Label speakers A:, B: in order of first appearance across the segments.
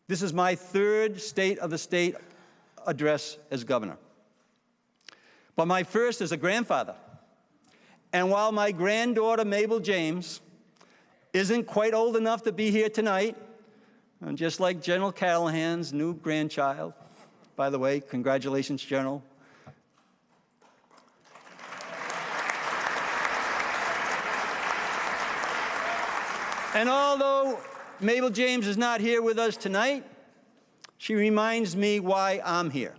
A: This is my third State of the State address as governor, but my first as a grandfather. And while my granddaughter, Mabel James, isn't quite old enough to be here tonight, just like General Callahan's new grandchild, by the way, congratulations, General. And although Mabel James is not here with us tonight, she reminds me why I'm here.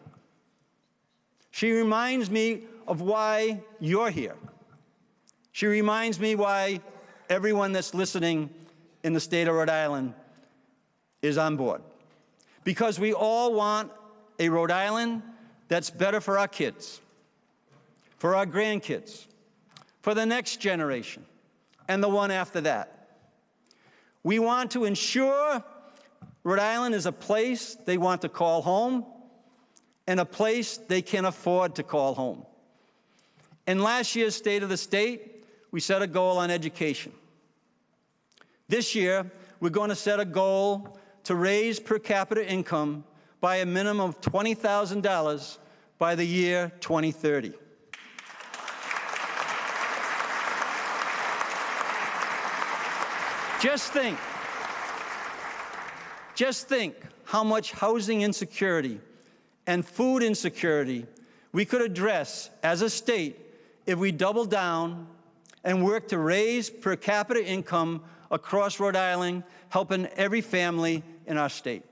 A: She reminds me of why you're here. She reminds me why everyone that's listening in the state of Rhode Island is on board. Because we all want a Rhode Island that's better for our kids, for our grandkids, for the next generation, and the one after that. We want to ensure Rhode Island is a place they want to call home and a place they can afford to call home. In last year's State of the State, we set a goal on education. This year, we're going to set a goal to raise per capita income by a minimum of $20,000 by the year 2030. Just think how much housing insecurity and food insecurity we could address as a state if we doubled down and worked to raise per capita income across Rhode Island, helping every family in our state.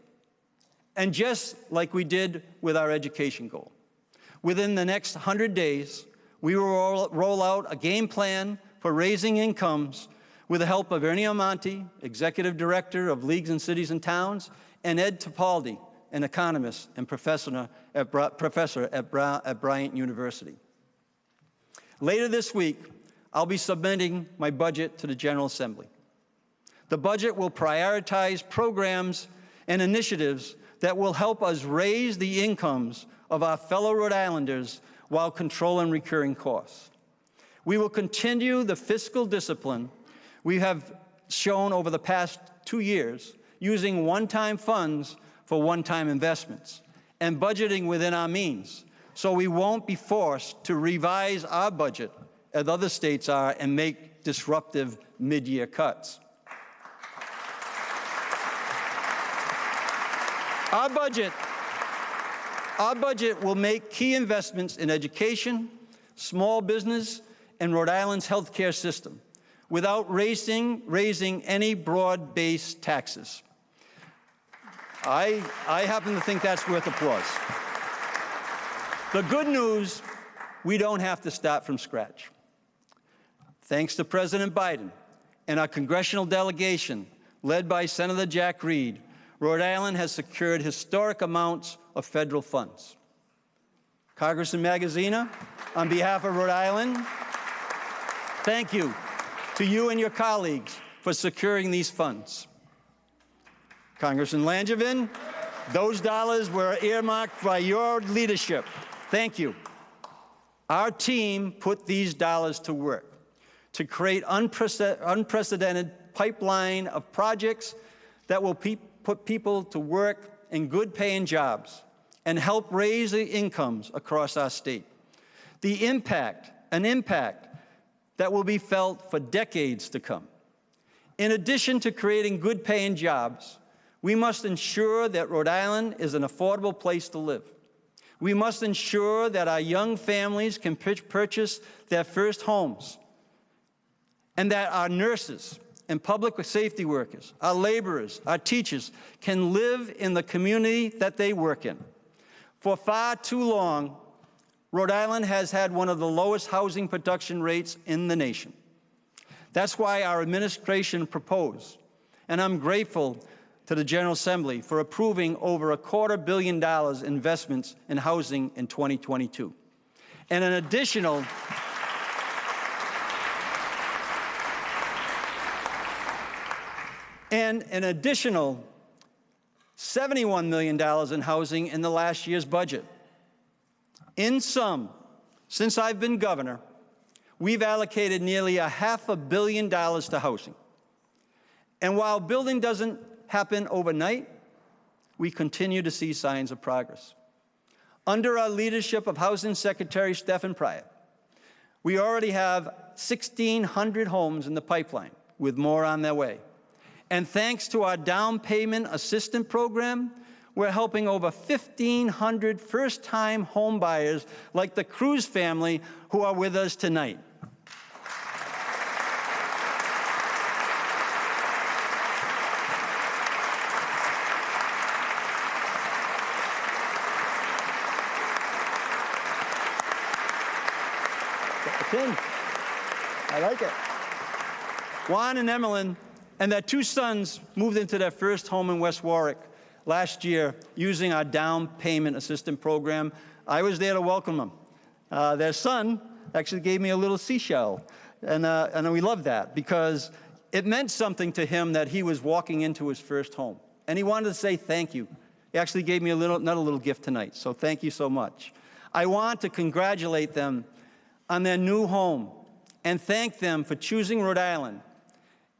A: And just like we did with our education goal, within the next 100 days, we will roll out a game plan for raising incomes with the help of Ernie Almonte, Executive Director of Leagues and Cities and Towns, and Ed Topaldi, an economist and professor at Bryant University. Later this week, I'll be submitting my budget to the General Assembly. The budget will prioritize programs and initiatives that will help us raise the incomes of our fellow Rhode Islanders while controlling recurring costs. We will continue the fiscal discipline we have shown over the past 2 years, using one-time funds for one-time investments and budgeting within our means, so we won't be forced to revise our budget as other states are and make disruptive mid-year cuts. Our budget will make key investments in education, small business, and Rhode Island's healthcare system without raising any broad-based taxes. I happen to think that's worth applause. The good news, we don't have to start from scratch. Thanks to President Biden and our congressional delegation, led by Senator Jack Reed, Rhode Island has secured historic amounts of federal funds. Congressman Magaziner, on behalf of Rhode Island, thank you to you and your colleagues for securing these funds. Congressman Langevin, those dollars were earmarked by your leadership. Thank you. Our team put these dollars to work to create unprecedented pipeline of projects that will put people to work in good-paying jobs and help raise the incomes across our state. An impact that will be felt for decades to come. In addition to creating good-paying jobs, we must ensure that Rhode Island is an affordable place to live. We must ensure that our young families can purchase their first homes, and that our nurses and public safety workers, our laborers, our teachers can live in the community that they work in. For far too long, Rhode Island has had one of the lowest housing production rates in the nation. That's why our administration proposed, and I'm grateful to the General Assembly for approving over $250 million investments in housing in 2022. And an additional $71 million in housing in the last year's budget. In sum, since I've been governor, we've allocated nearly $500 million to housing. And while building doesn't happen overnight, we continue to see signs of progress. Under our leadership of Housing Secretary Stephen Pryor, we already have 1,600 homes in the pipeline, with more on their way. And thanks to our down payment assistance program, we're helping over 1,500 first-time home buyers like the Cruz family who are with us tonight. I like it. Juan and Emmeline and their two sons moved into their first home in West Warwick last year using our down payment assistance program. I was there to welcome them. Their son actually gave me a little seashell, and we love that because it meant something to him that he was walking into his first home. And he wanted to say thank you. He actually gave me another little gift tonight, so thank you so much. I want to congratulate them on their new home and thank them for choosing Rhode Island.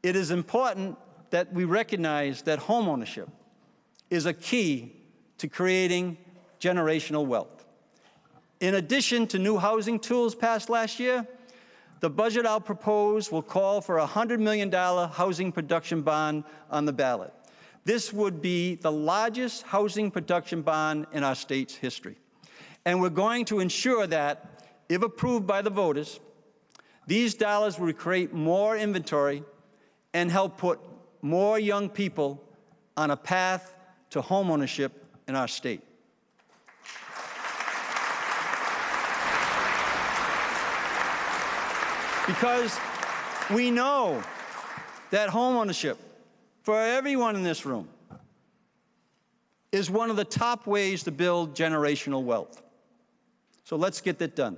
A: It is important that we recognize that homeownership is a key to creating generational wealth. In addition to new housing tools passed last year, the budget I'll propose will call for a $100 million housing production bond on the ballot. This would be the largest housing production bond in our state's history. And we're going to ensure that, if approved by the voters, these dollars will create more inventory and help put more young people on a path to homeownership in our state. Because we know that homeownership, for everyone in this room, is one of the top ways to build generational wealth. So let's get that done.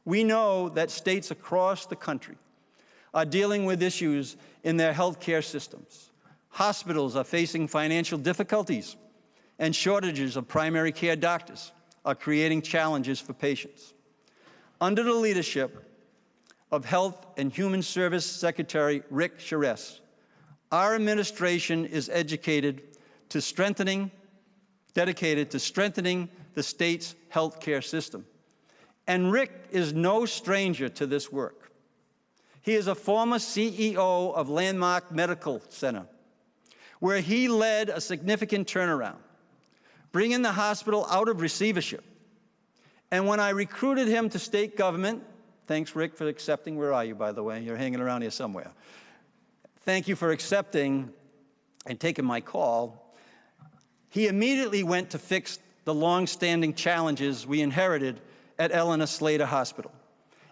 A: We know that states across the country are dealing with issues in their health care systems. Hospitals are facing financial difficulties, and shortages of primary care doctors are creating challenges for patients. Under the leadership of Health and Human Service Secretary Rick Charest, our administration is dedicated to strengthening the state's health care system. And Rick is no stranger to this work. He is a former CEO of Landmark Medical Center, where he led a significant turnaround, bringing the hospital out of receivership. And when I recruited him to state government, thanks, Rick, for accepting. Where are you, by the way? You're hanging around here somewhere. Thank you for accepting and taking my call. He immediately went to fix the long-standing challenges we inherited at Eleanor Slater Hospital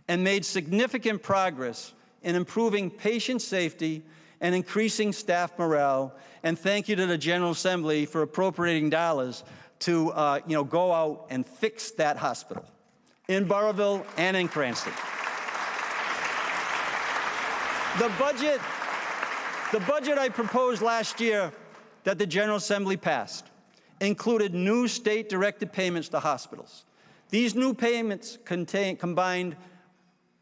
A: and made significant progress in improving patient safety and increasing staff morale. And thank you to the General Assembly for appropriating dollars to go out and fix that hospital in Burrillville and in Cranston. The budget I proposed last year that the General Assembly passed included new state-directed payments to hospitals. These new payments combined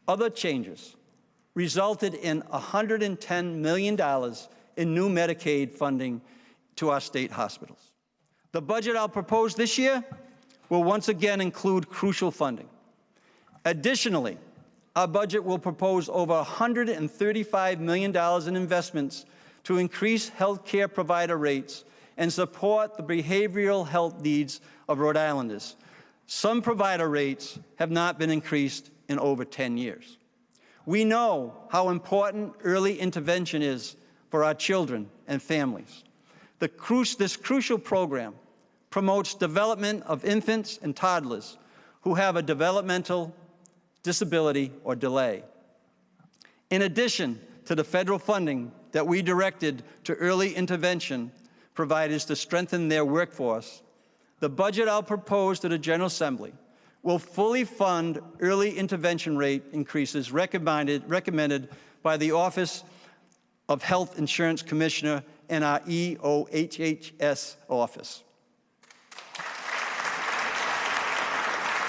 A: other changes resulted in $110 million in new Medicaid funding to our state hospitals. The budget I'll propose this year will once again include crucial funding. Additionally, our budget will propose over $135 million in investments to increase health care provider rates and support the behavioral health needs of Rhode Islanders. Some provider rates have not been increased in over 10 years. We know how important early intervention is for our children and families. This crucial program promotes development of infants and toddlers who have a developmental disability or delay. In addition to the federal funding that we directed to early intervention providers to strengthen their workforce, the budget I'll propose to the General Assembly will fully fund early intervention rate increases recommended by the Office of Health Insurance Commissioner and our EOHHS office.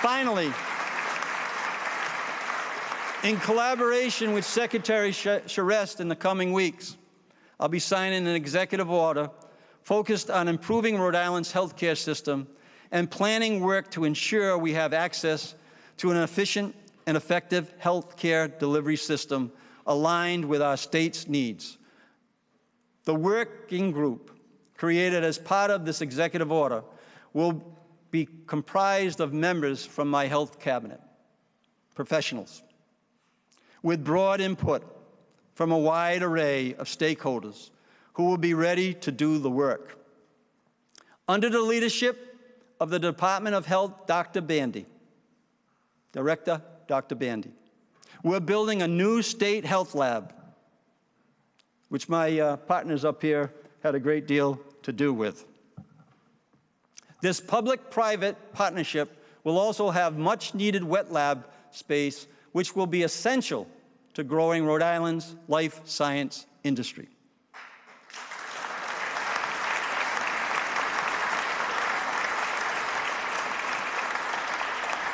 A: Finally, in collaboration with Secretary Charest in the coming weeks, I'll be signing an executive order focused on improving Rhode Island's healthcare system and planning work to ensure we have access to an efficient and effective healthcare delivery system aligned with our state's needs. The working group created as part of this executive order will be comprised of members from my health cabinet, professionals, with broad input from a wide array of stakeholders who will be ready to do the work. Under the leadership of the Department of Health, Dr. Bandy, Director Dr. Bandy, we're building a new state health lab, which my partners up here had a great deal to do with. This public-private partnership will also have much-needed wet lab space, which will be essential to growing Rhode Island's life science industry.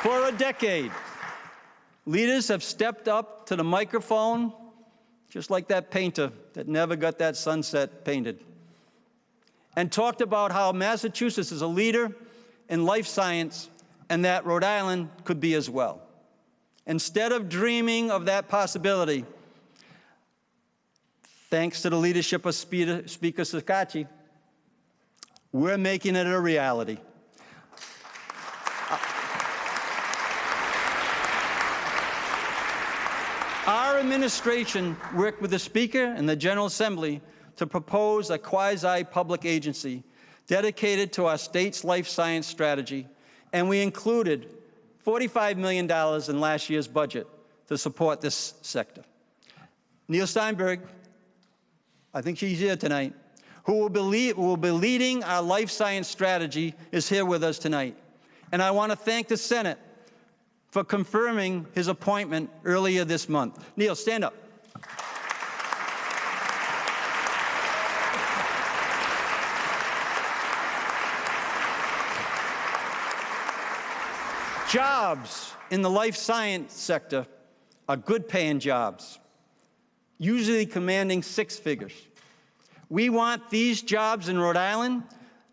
A: For a decade, leaders have stepped up to the microphone, just like that painter that never got that sunset painted, and talked about how Massachusetts is a leader in life science and that Rhode Island could be as well. Instead of dreaming of that possibility, thanks to the leadership of Speaker Sakachi, we're making it a reality. Our administration worked with the Speaker and the General Assembly to propose a quasi-public agency dedicated to our state's life science strategy, and we included $45 million in last year's budget to support this sector. Neil Steinberg, I think she's here tonight, who will be leading our life science strategy, is here with us tonight. And I want to thank the Senate for confirming his appointment earlier this month. Neil, stand up. Jobs in the life science sector are good-paying jobs, usually commanding six figures. We want these jobs in Rhode Island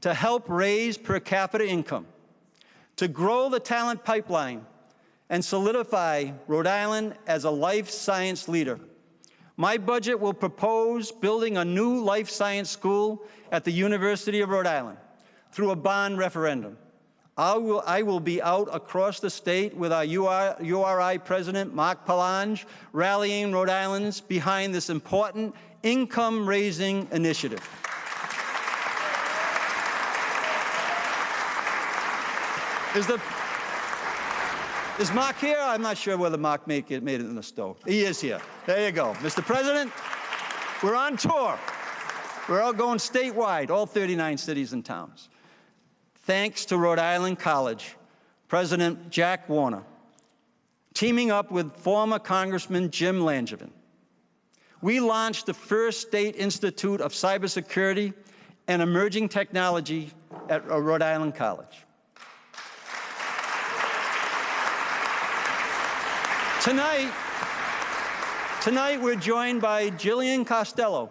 A: to help raise per capita income, to grow the talent pipeline, and solidify Rhode Island as a life science leader. My budget will propose building a new life science school at the University of Rhode Island through a bond referendum. I will be out across the state with our URI president, Mark Palange, rallying Rhode Islanders behind this important income-raising initiative. Is Mark here? I'm not sure whether Mark made it in the stove. He is here. There you go. Mr. President, we're on tour. We're all going statewide, all 39 cities and towns. Thanks to Rhode Island College, President Jack Warner, teaming up with former Congressman Jim Langevin, we launched the first State Institute of Cybersecurity and Emerging Technology at Rhode Island College. Tonight we're joined by Jillian Costello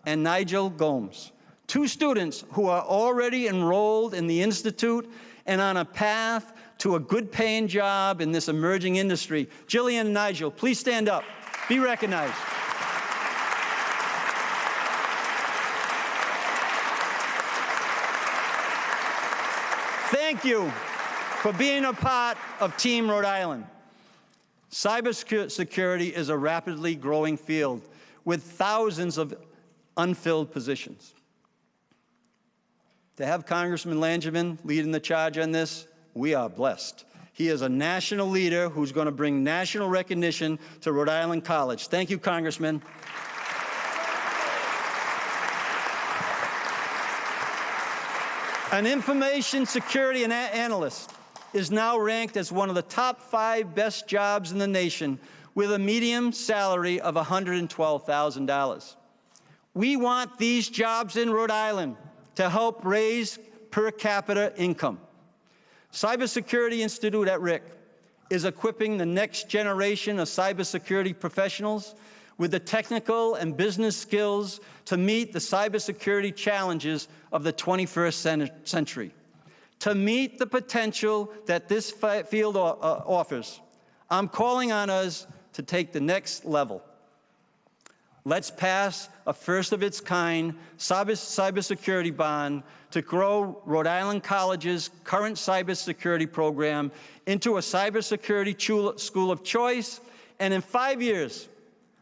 A: and Nigel Gomes, two students who are already enrolled in the Institute and on a path to a good-paying job in this emerging industry. Jillian and Nigel, please stand up. Be recognized. Thank you for being a part of Team Rhode Island. Cybersecurity is a rapidly growing field with thousands of unfilled positions. To have Congressman Langevin leading the charge on this, we are blessed. He is a national leader who's going to bring national recognition to Rhode Island College. Thank you, Congressman. An information security analyst is now ranked as one of the top 5 best jobs in the nation with a median salary of $112,000. We want these jobs in Rhode Island to help raise per capita income. Cybersecurity Institute at RIC is equipping the next generation of cybersecurity professionals with the technical and business skills to meet the cybersecurity challenges of the 21st century. To meet the potential that this field offers, I'm calling on us to take the next level. Let's pass a first-of-its-kind cybersecurity bond to grow Rhode Island College's current cybersecurity program into a cybersecurity school of choice. And in 5 years,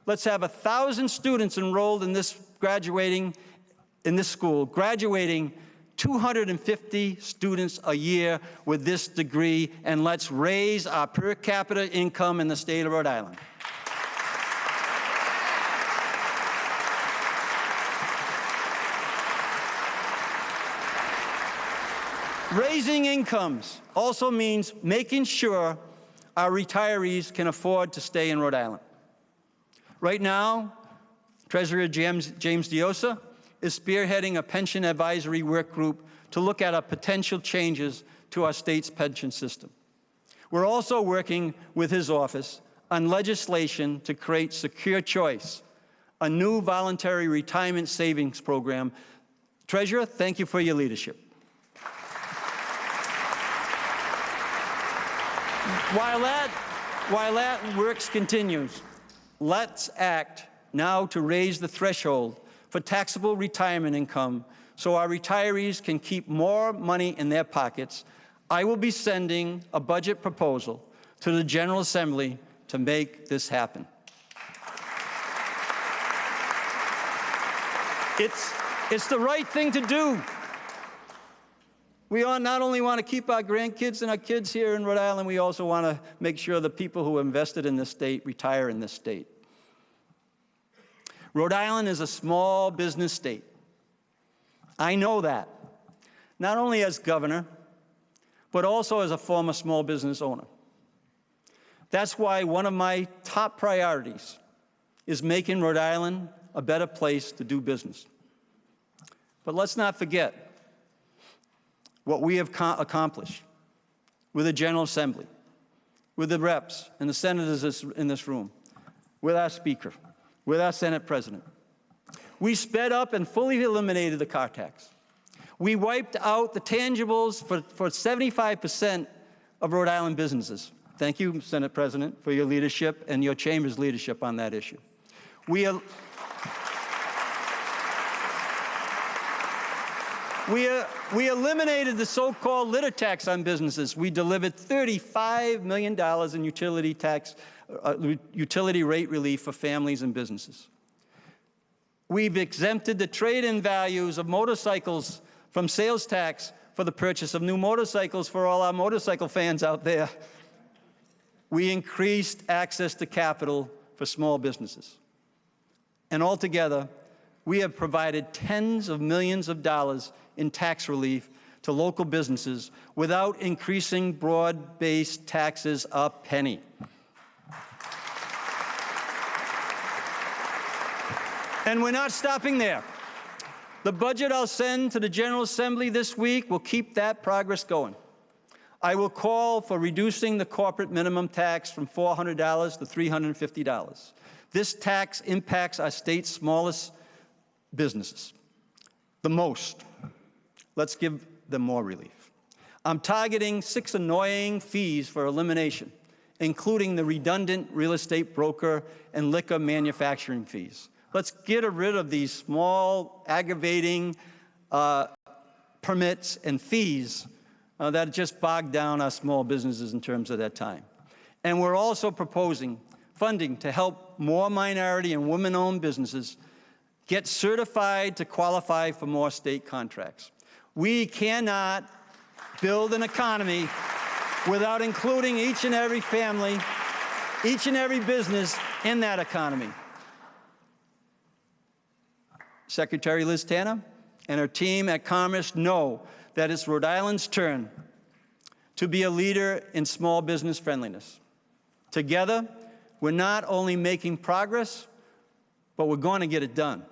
A: let's have 1,000 students enrolled in this school, graduating 250 students a year with this degree, and let's raise our per capita income in the state of Rhode Island. Raising incomes also means making sure our retirees can afford to stay in Rhode Island. Right now, Treasurer James Diosa is spearheading a pension advisory work group to look at potential changes to our state's pension system. We're also working with his office on legislation to create Secure Choice, a new voluntary retirement savings program. Treasurer, thank you for your leadership. While that work continues, let's act now to raise the threshold for taxable retirement income so our retirees can keep more money in their pockets. I will be sending a budget proposal to the General Assembly to make this happen. It's the right thing to do. We not only want to keep our grandkids and our kids here in Rhode Island, we also want to make sure the people who invested in this state retire in this state. Rhode Island is a small business state. I know that, not only as governor, but also as a former small business owner. That's why one of my top priorities is making Rhode Island a better place to do business. But let's not forget what we have accomplished with the General Assembly, with the reps and the senators in this room, with our Speaker, with our Senate President. We sped up and fully eliminated the car tax. We wiped out the tangibles for 75% of Rhode Island businesses. Thank you, Senate President, for your leadership and your chamber's leadership on that issue. We eliminated the so-called litter tax on businesses. We delivered $35 million in utility rate relief for families and businesses. We've exempted the trade-in values of motorcycles from sales tax for the purchase of new motorcycles for all our motorcycle fans out there. We increased access to capital for small businesses. And altogether, we have provided tens of millions of dollars in tax relief to local businesses without increasing broad-based taxes a penny. And we're not stopping there. The budget I'll send to the General Assembly this week will keep that progress going. I will call for reducing the corporate minimum tax from $400 to $350. This tax impacts our state's smallest businesses the most. Let's give them more relief. I'm targeting 6 annoying fees for elimination, including the redundant real estate broker and liquor manufacturing fees. Let's get rid of these small, aggravating permits and fees that just bog down our small businesses in terms of that time. And we're also proposing funding to help more minority and women-owned businesses get certified to qualify for more state contracts. We cannot build an economy without including each and every family, each and every business in that economy. Secretary Liz Tanner and her team at Commerce know that it's Rhode Island's turn to be a leader in small business friendliness. Together, we're not only making progress, but we're going to get it done.